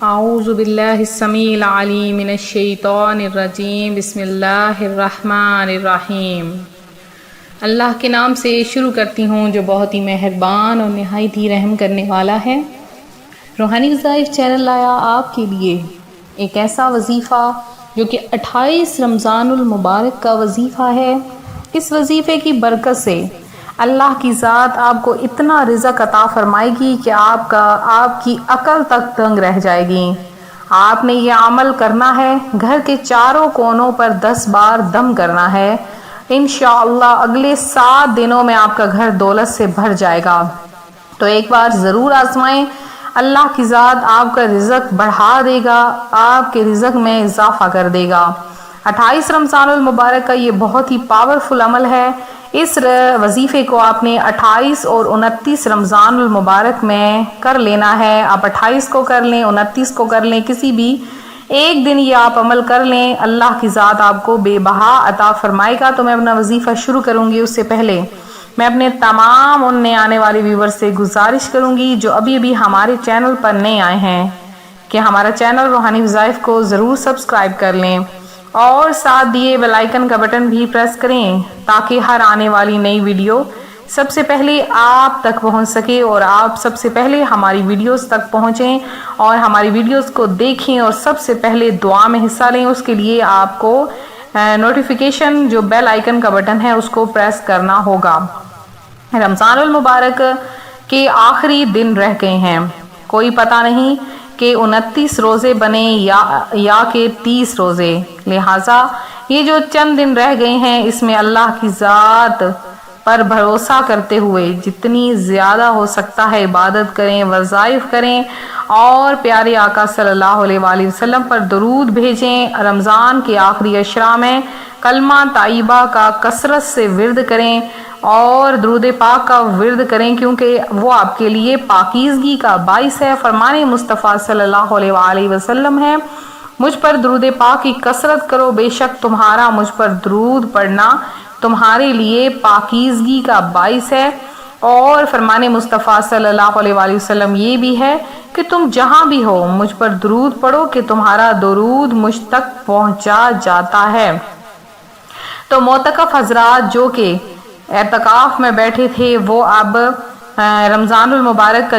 اعوذ باللہ السمیع العلیم من الشیطان الرجیم بسم اللہ الرحمن الرحیم۔ اللہ کے نام سے شروع کرتی ہوں جو بہت ہی مہربان اور نہایت ہی رحم کرنے والا ہے۔ روحانی وظائف چینل لایا آپ کے لیے ایک ایسا وظیفہ جو کہ 28 رمضان المبارک کا وظیفہ ہے۔ اس وظیفے کی برکت سے اللہ کی ذات آپ کو اتنا رزق عطا فرمائے گی کہ آپ کی عقل تک دنگ رہ جائے گی۔ آپ نے یہ عمل کرنا ہے، گھر کے چاروں کونوں پر 10 بار دم کرنا ہے۔ انشاءاللہ اگلے 7 دنوں میں آپ کا گھر دولت سے بھر جائے گا۔ تو ایک بار ضرور آزمائیں، اللہ کی ذات آپ کا رزق بڑھا دے گا، آپ کے رزق میں اضافہ کر دے گا۔ 28 رمضان المبارک کا یہ بہت ہی پاورفل عمل ہے۔ اس وظیفے کو آپ نے 28 اور 29 رمضان المبارک میں کر لینا ہے۔ آپ 28 کو کر لیں، 29 کو کر لیں، کسی بھی ایک دن یہ آپ عمل کر لیں، اللہ کی ذات آپ کو بے بہا عطا فرمائے گا۔ تو میں اپنا وظیفہ شروع کروں گی اس سے پہلے میں اپنے تمام ان نئے آنے والے ویور سے گزارش کروں گی جو ابھی ہمارے چینل پر نئے آئے ہیں کہ ہمارا چینل روحانی وظائف کو ضرور سبسکرائب کر لیں اور ساتھ دیے بیل آئیکن کا بٹن بھی پریس کریں تاکہ ہر آنے والی نئی ویڈیو سب سے پہلے آپ تک پہنچ سکے اور آپ سب سے پہلے ہماری ویڈیوز تک پہنچیں اور ہماری ویڈیوز کو دیکھیں اور سب سے پہلے دعا میں حصہ لیں۔ اس کے لیے آپ کو نوٹیفیکیشن جو بیل آئیکن کا بٹن ہے اس کو پریس کرنا ہوگا۔ رمضان المبارک کے آخری دن رہ گئے ہیں، کوئی پتہ نہیں کہ 29 روزے بنے یا کہ 30 روزے، لہٰذا یہ جو چند دن رہ گئے ہیں اس میں اللہ کی ذات پر بھروسہ کرتے ہوئے جتنی زیادہ ہو سکتا ہے عبادت کریں، وظائف کریں اور پیارے آقا صلی اللہ علیہ وآلہ وسلم پر درود بھیجیں۔ رمضان کے آخری اشرا میں کلمہ طیبہ کا کثرت سے ورد کریں اور درود پاک کا ورد کریں کیونکہ وہ آپ کے لیے پاکیزگی کا باعث ہے۔ فرمان مصطفیٰ صلی اللہ علیہ وآلہ وسلم ہے، مجھ پر درود پاک کی کثرت کرو، بے شک تمہارا مجھ پر درود پڑھنا تمہارے لیے پاکیزگی کا باعث ہے۔ اور فرمان مصطفیٰ صلی اللہ علیہ وآلہ وسلم یہ بھی ہے کہ تم جہاں بھی ہو مجھ پر درود پڑھو کہ تمہارا درود مجھ تک پہنچا جاتا ہے۔ تو معتکف حضرات جو کہ اعتکاف میں بیٹھے تھے وہ اب رمضان المبارک کا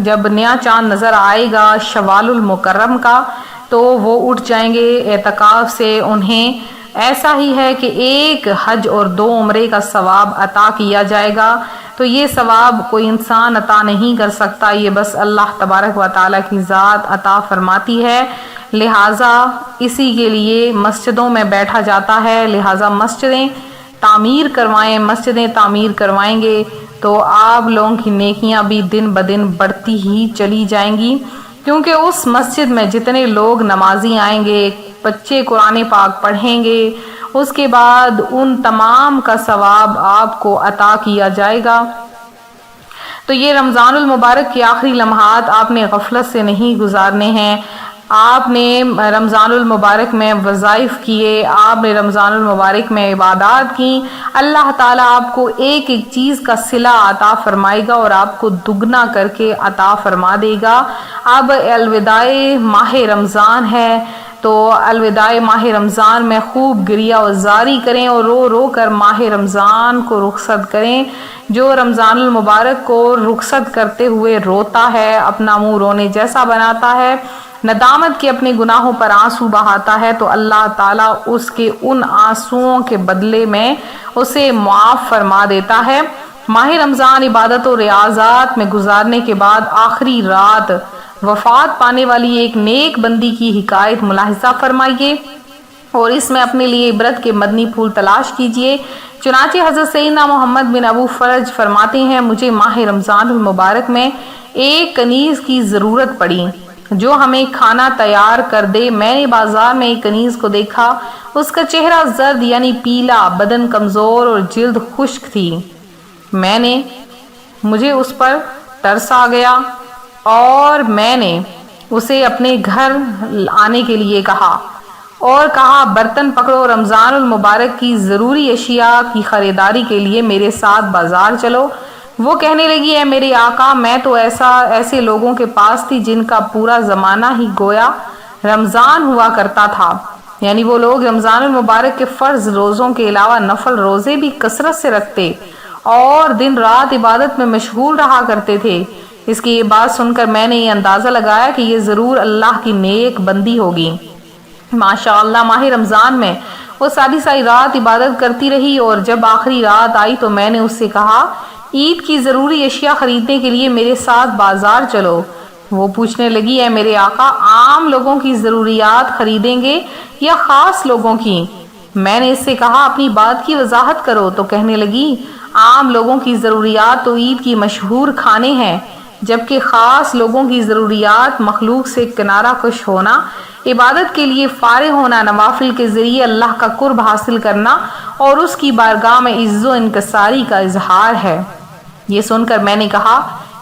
جب نیا چاند نظر آئے گا شوال المکرم کا تو وہ اٹھ جائیں گے اعتکاف سے۔ انہیں ایسا ہی ہے کہ ایک حج اور 2 عمرے کا ثواب عطا کیا جائے گا۔ تو یہ ثواب کوئی انسان عطا نہیں کر سکتا، یہ بس اللہ تبارک و تعالیٰ کی ذات عطا فرماتی ہے، لہٰذا اسی کے لیے مسجدوں میں بیٹھا جاتا ہے۔ لہٰذا مسجدیں تعمیر کروائیں گے تو آپ لوگوں کی نیکیاں بھی دن بدن بڑھتی ہی چلی جائیں گی، کیونکہ اس مسجد میں جتنے لوگ نمازی آئیں گے، بچے قرآن پاک پڑھیں گے، اس کے بعد ان تمام کا ثواب آپ کو عطا کیا جائے گا۔ تو یہ رمضان المبارک کے آخری لمحات آپ نے غفلت سے نہیں گزارنے ہیں۔ آپ نے رمضان المبارک میں وظائف کیے، آپ نے رمضان المبارک میں عبادات کی، اللہ تعالیٰ آپ کو ایک ایک چیز کا صلہ عطا فرمائے گا اور آپ کو دگنا کر کے عطا فرما دے گا۔ اب الوداع ماہ رمضان ہے تو الوداع ماہ رمضان میں خوب گریہ وزاری کریں اور رو رو کر ماہ رمضان کو رخصت کریں۔ جو رمضان المبارک کو رخصت کرتے ہوئے روتا ہے، اپنا منہ رونے جیسا بناتا ہے، ندامت کے اپنے گناہوں پر آنسو بہاتا ہے، تو اللہ تعالیٰ اس کے ان آنسوؤں کے بدلے میں اسے معاف فرما دیتا ہے۔ ماہ رمضان عبادت و ریاضات میں گزارنے کے بعد آخری رات وفات پانے والی ایک نیک بندی کی حکایت ملاحظہ فرمائیے اور اس میں اپنے لیے عبرت کے مدنی پھول تلاش کیجیے۔ چنانچہ حضرت سیدنا محمد بن ابو فرج فرماتے ہیں، مجھے ماہ رمضان المبارک میں ایک کنیز کی ضرورت پڑی جو ہمیں کھانا تیار کر دے۔ میں نے بازار میں ایک کنیز کو دیکھا، اس کا چہرہ زرد یعنی پیلا، بدن کمزور اور جلد خشک تھی۔ مجھے اس پر ترس آ گیا اور میں نے اسے اپنے گھر آنے کے لیے کہا برتن پکڑو، رمضان المبارک کی ضروری اشیاء کی خریداری کے لیے میرے ساتھ بازار چلو۔ وہ کہنے لگی اے میرے آقا میں تو ایسے لوگوں کے پاس تھی جن کا پورا زمانہ ہی گویا رمضان ہوا کرتا تھا، یعنی وہ لوگ رمضان المبارک کے فرض روزوں کے علاوہ نفل روزے بھی کثرت سے رکھتے اور دن رات عبادت میں مشغول رہا کرتے تھے۔ اس کی یہ بات سن کر میں نے یہ اندازہ لگایا کہ یہ ضرور اللہ کی نیک بندی ہوگی۔ ماشاءاللہ ماہ رمضان میں وہ ساری رات عبادت کرتی رہی، اور جب آخری رات آئی تو میں نے اس سے کہا عید کی ضروری اشیاء خریدنے کے لیے میرے ساتھ بازار چلو۔ وہ پوچھنے لگی اے میرے آقا عام لوگوں کی ضروریات خریدیں گے یا خاص لوگوں کی؟ میں نے اس سے کہا اپنی بات کی وضاحت کرو، تو کہنے لگی عام لوگوں کی ضروریات تو عید کی مشہور کھانے ہیں، جبکہ خاص لوگوں کی ضروریات مخلوق سے کنارہ کش ہونا، عبادت کے لیے فارغ ہونا، نوافل کے ذریعے اللہ کا قرب حاصل کرنا اور اس کی بارگاہ میں عز و انکساری کا اظہار ہے۔ یہ سن کر میں نے کہا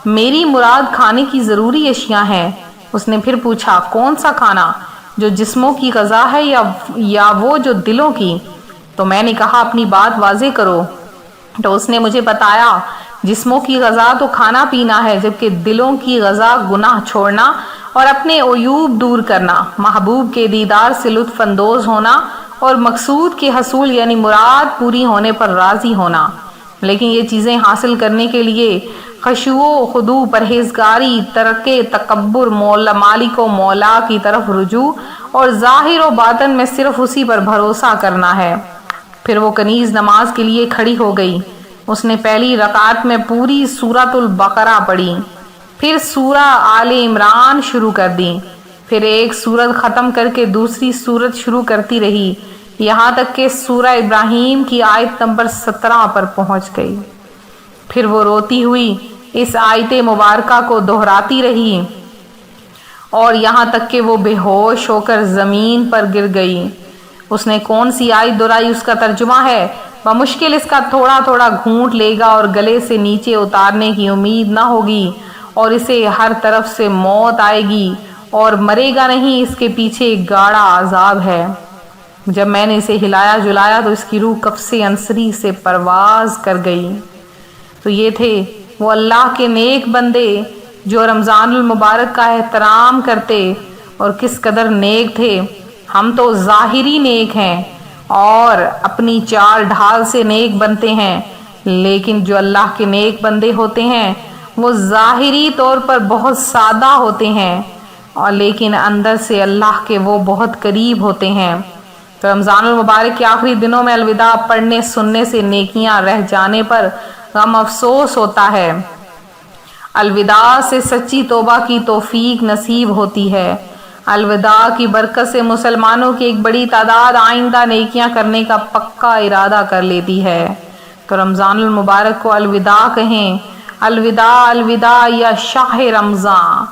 میری مراد کھانے کی ضروری اشیاء ہیں۔ اس نے پھر پوچھا کون سا کھانا، جو جسموں کی غذا ہے یا وہ جو دلوں کی؟ تو میں نے کہا اپنی بات واضح کرو۔ تو اس نے مجھے بتایا جسموں کی غذا تو کھانا پینا ہے، جبکہ دلوں کی غذا گناہ چھوڑنا اور اپنے عیوب دور کرنا، محبوب کے دیدار سے لطف اندوز ہونا اور مقصود کے حصول یعنی مراد پوری ہونے پر راضی ہونا۔ لیکن یہ چیزیں حاصل کرنے کے لیے خشوع و خضوع، پرہیزگاری، ترک تکبر، مالک و مولا کی طرف رجوع اور ظاہر و باطن میں صرف اسی پر بھروسہ کرنا ہے۔ پھر وہ کنیز نماز کے لیے کھڑی ہو گئی۔ اس نے پہلی رکعت میں پوری سورۃ البقرہ پڑھی، پھر سورہ آل عمران شروع کر دی، پھر ایک سورت ختم کر کے دوسری سورت شروع کرتی رہی، یہاں تک کہ سورہ ابراہیم کی آیت نمبر 17 پر پہنچ گئی۔ پھر وہ روتی ہوئی اس آیت مبارکہ کو دہراتی رہی اور یہاں تک کہ وہ بے ہوش ہو کر زمین پر گر گئی۔ اس نے کون سی آیت دہرائی اس کا ترجمہ ہے بمشکل اس کا تھوڑا تھوڑا گھونٹ لے گا اور گلے سے نیچے اتارنے کی امید نہ ہوگی، اور اسے ہر طرف سے موت آئے گی اور مرے گا نہیں، اس کے پیچھے گاڑا عذاب ہے۔ جب میں نے اسے ہلایا جلایا تو اس کی روح قفس انصری سے پرواز کر گئی۔ تو یہ تھے وہ اللہ کے نیک بندے جو رمضان المبارک کا احترام کرتے، اور کس قدر نیک تھے۔ ہم تو ظاہری نیک ہیں اور اپنی چال ڈھال سے نیک بنتے ہیں، لیکن جو اللہ کے نیک بندے ہوتے ہیں وہ ظاہری طور پر بہت سادہ ہوتے ہیں، اور لیکن اندر سے اللہ کے وہ بہت قریب ہوتے ہیں۔ تو رمضان المبارک کے آخری دنوں میں الوداع پڑھنے سننے سے نیکیاں رہ جانے پر غم افسوس ہوتا ہے۔ الوداع سے سچی توبہ کی توفیق نصیب ہوتی ہے۔ الوداع کی برکت سے مسلمانوں کی ایک بڑی تعداد آئندہ نیکیاں کرنے کا پکا ارادہ کر لیتی ہے۔ تو رمضان المبارک کو الوداع کہیں۔ الوداع الوداع یا شاہ رمضان،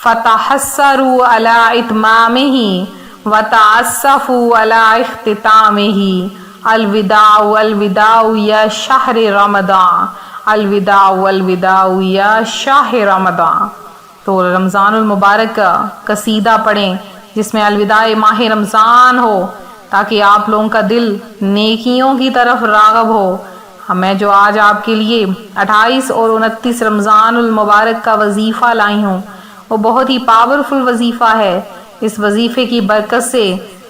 فتحسروا علی اتمامہ وتعسفوا علی اختتامہ۔ الوداع الوداع یا شہر رمضان، الوداع الوداع یا شاہ رمضان۔ تو رمضان المبارک کا قصیدہ پڑھیں جس میں الوداع ماہ رمضان ہو، تاکہ آپ لوگوں کا دل نیکیوں کی طرف راغب ہو۔ میں جو آج آپ کے لیے 28 اور 29 رمضان المبارک کا وظیفہ لائی ہوں، وہ بہت ہی پاورفل وظیفہ ہے۔ اس وظیفے کی برکت سے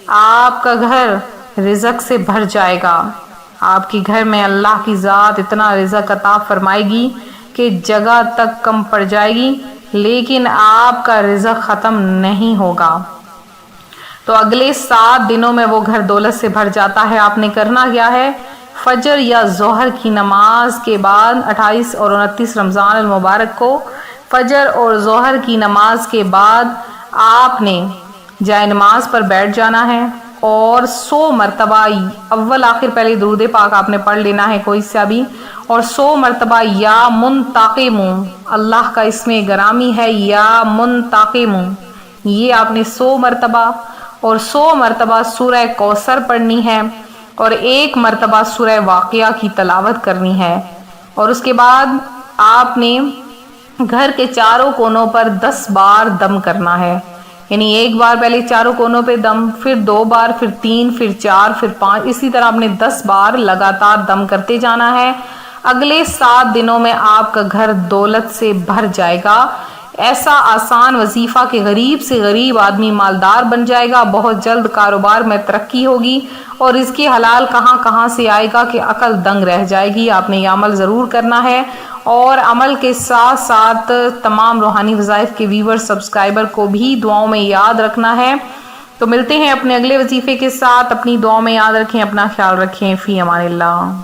آپ کا گھر رزق سے بھر جائے گا۔ آپ کے گھر میں اللہ کی ذات اتنا رزق عطا فرمائے گی کہ جگہ تک کم پڑ جائے گی، لیکن آپ کا رزق ختم نہیں ہوگا۔ تو اگلے 7 دنوں میں وہ گھر دولت سے بھر جاتا ہے۔ آپ نے کرنا کیا ہے؟ فجر یا ظہر کی نماز کے بعد 28 اور 29 رمضان المبارک کو فجر اور ظہر کی نماز کے بعد آپ نے جائے نماز پر بیٹھ جانا ہے اور 100 مرتبہ اول آخر پہلے درود پاک آپ نے پڑھ لینا ہے کوئی سا بھی، اور 100 مرتبہ یا منتقم، اللہ کا اسم گرامی ہے یا منتقم، یہ آپ نے 100 مرتبہ اور 100 مرتبہ سورہ کوثر پڑھنی ہے، اور 1 مرتبہ سورہ واقعہ کی تلاوت کرنی ہے۔ اور اس کے بعد آپ نے گھر کے چاروں کونوں پر 10 بار دم کرنا ہے، یعنی 1 بار پہلے چاروں کونوں پہ دم، پھر 2 بار، پھر 3، پھر 4، پھر 5، اسی طرح آپ نے 10 بار لگاتار دم کرتے جانا ہے۔ اگلے 7 دنوں میں آپ کا گھر دولت سے بھر جائے گا۔ ایسا آسان وظیفہ کہ غریب سے غریب آدمی مالدار بن جائے گا۔ بہت جلد کاروبار میں ترقی ہوگی اور اس کے حلال کہاں کہاں سے آئے گا کہ عقل دنگ رہ جائے گی۔ آپ نے یہ عمل ضرور کرنا ہے، اور عمل کے ساتھ ساتھ تمام روحانی وظائف کے ویور سبسکرائبر کو بھی دعاؤں میں یاد رکھنا ہے۔ تو ملتے ہیں اپنے اگلے وظیفے کے ساتھ۔ اپنی دعاؤں میں یاد رکھیں، اپنا خیال رکھیں۔ فی امان اللہ۔